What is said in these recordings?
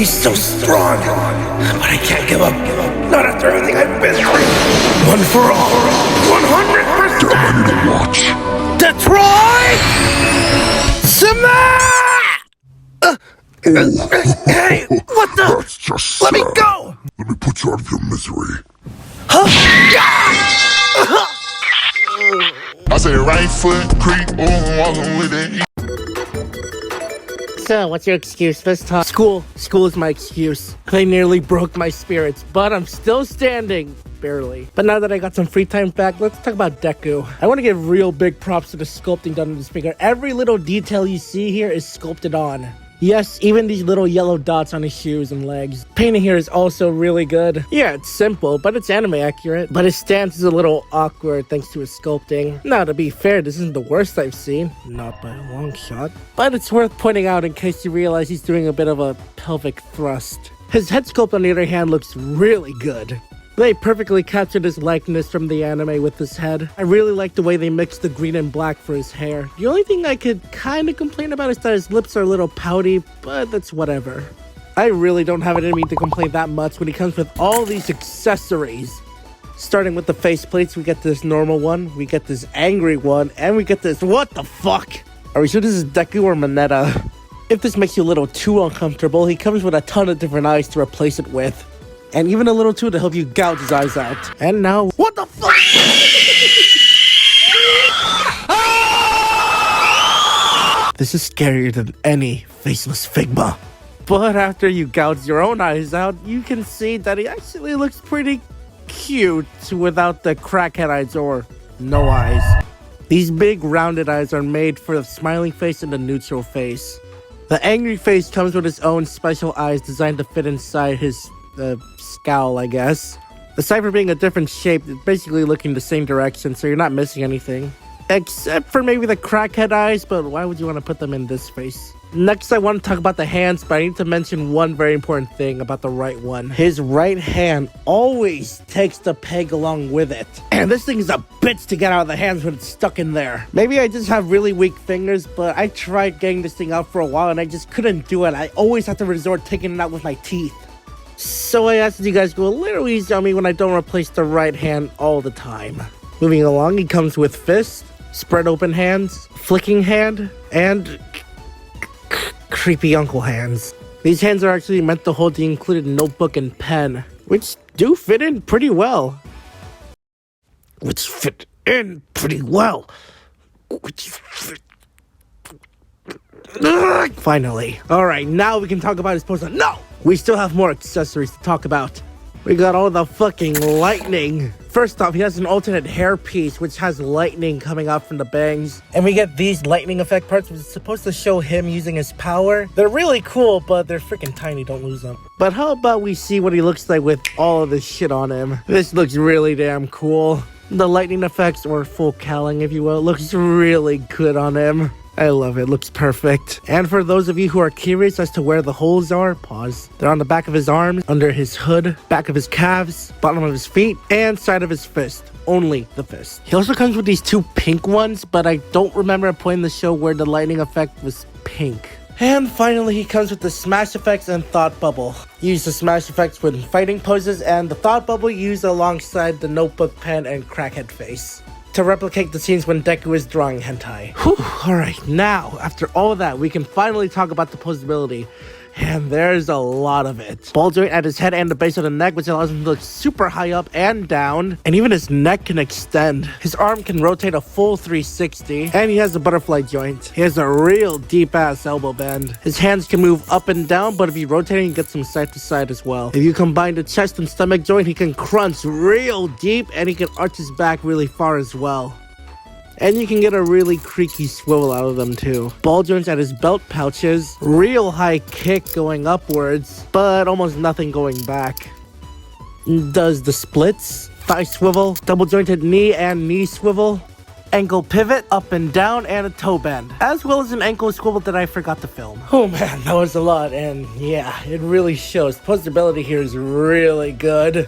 He's so strong, but I can't give up. Not after everything I've been through. One for all, 100%. Damn, I need to watch. Detroit Smash! Hey, what the? That's just Let me sad. go! Let me put you out of your misery. Huh? I say right foot creep, walking with it. So, what's your excuse this time? School is my excuse. They nearly broke my spirits, but I'm still standing. Barely. But now that I got some free time back, let's talk about Deku. I want to give real big props to the sculpting done in this figure. Every little detail you see here is sculpted on. Yes, even these little yellow dots on his shoes and legs. Painting here is also really good. Yeah, it's simple, but it's anime accurate. But his stance is a little awkward thanks to his sculpting. Now, to be fair, this isn't the worst I've seen. Not by a long shot. But it's worth pointing out in case you realize he's doing a bit of a pelvic thrust. His head sculpt, on the other hand, looks really good. They perfectly captured his likeness from the anime with his head. I really like the way they mixed the green and black for his hair. The only thing I could kind of complain about is that his lips are a little pouty, but that's whatever. I really don't have it in me to complain that much when he comes with all these accessories. Starting with the faceplates, we get this normal one, we get this angry one, and we get this what the fuck? Are we sure this is Deku or Mineta? If this makes you a little too uncomfortable, he comes with a ton of different eyes to replace it with. And even a little too to help you gouge his eyes out. And now, what the fuck? This is scarier than any faceless Figma. But after you gouge your own eyes out, you can see that he actually looks pretty cute without the crackhead eyes or no eyes. These big rounded eyes are made for the smiling face and the neutral face. The angry face comes with its own special eyes designed to fit inside his scowl, I guess. Aside from being a different shape, it's basically looking the same direction, so you're not missing anything. Except for maybe the crackhead eyes, but why would you want to put them in this face? Next, I want to talk about the hands, but I need to mention one very important thing about the right one. His right hand always takes the peg along with it. And this thing is a bitch to get out of the hands when it's stuck in there. Maybe I just have really weak fingers, but I tried getting this thing out for a while and I just couldn't do it. I always have to resort to taking it out with my teeth. So I asked you guys to go a little easy on me when I don't replace the right hand all the time. Moving along, he comes with fists, spread open hands, flicking hand, and creepy uncle hands. These hands are actually meant to hold the included notebook and pen, which do fit in pretty well. Finally. Alright, now we can talk about his pose. No! We still have more accessories to talk about. We got all the fucking lightning. First off, he has an alternate hairpiece which has lightning coming out from the bangs. And we get these lightning effect parts which is supposed to show him using his power. They're really cool, but they're freaking tiny, don't lose them. But how about we see what he looks like with all of this shit on him? This looks really damn cool. The lightning effects, or full cowling if you will, looks really good on him. I love it, looks perfect. And for those of you who are curious as to where the holes are, pause. They're on the back of his arms, under his hood, back of his calves, bottom of his feet, and side of his fist. Only the fist. He also comes with these two pink ones, but I don't remember a point in the show where the lightning effect was pink. And finally, he comes with the smash effects and thought bubble. Use the smash effects when fighting poses, and the thought bubble used alongside the notebook pen and crackhead face to replicate the scenes when Deku is drawing hentai. Whew, alright, now, after all of that, we can finally talk about the posability. And there's a lot of it. Ball joint at his head and the base of the neck, which allows him to look super high up and down. And even his neck can extend. His arm can rotate a full 360. And he has a butterfly joint. He has a real deep-ass elbow bend. His hands can move up and down, but if you rotate, he gets them side to side as well. If you combine the chest and stomach joint, he can crunch real deep, and he can arch his back really far as well. And you can get a really creaky swivel out of them too. Ball joints at his belt pouches, real high kick going upwards, but almost nothing going back. Does the splits, thigh swivel, double jointed knee and knee swivel, ankle pivot, up and down, and a toe bend, as well as an ankle swivel that I forgot to film. Oh man, that was a lot, and yeah, it really shows. Posability here is really good.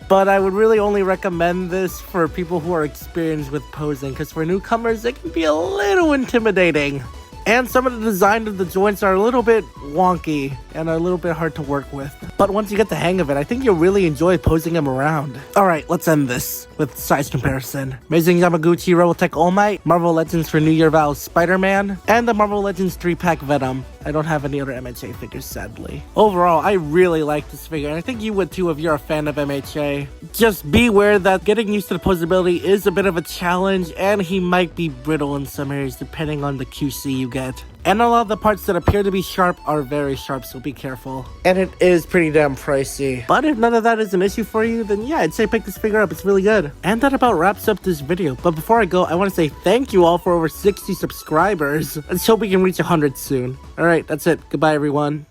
But I would really only recommend this for people who are experienced with posing, because for newcomers, it can be a little intimidating. And some of the design of the joints are a little bit wonky and a little bit hard to work with. But once you get the hang of it, I think you'll really enjoy posing him around. Alright, let's end this with size comparison. Amazing Yamaguchi Revoltech All Might, Marvel Legends for New Year Vows Spider-Man, and the Marvel Legends 3-pack Venom. I don't have any other MHA figures, sadly. Overall, I really like this figure, and I think you would too if you're a fan of MHA. Just be aware that getting used to the posability is a bit of a challenge, and he might be brittle in some areas depending on the QC you get. And a lot of the parts that appear to be sharp are very sharp, so be careful. And it is pretty damn pricey. But if none of that is an issue for you, then yeah, I'd say pick this figure up. It's really good. And that about wraps up this video. But before I go, I want to say thank you all for over 60 subscribers. Let's hope we can reach 100 soon. Alright, that's it. Goodbye, everyone.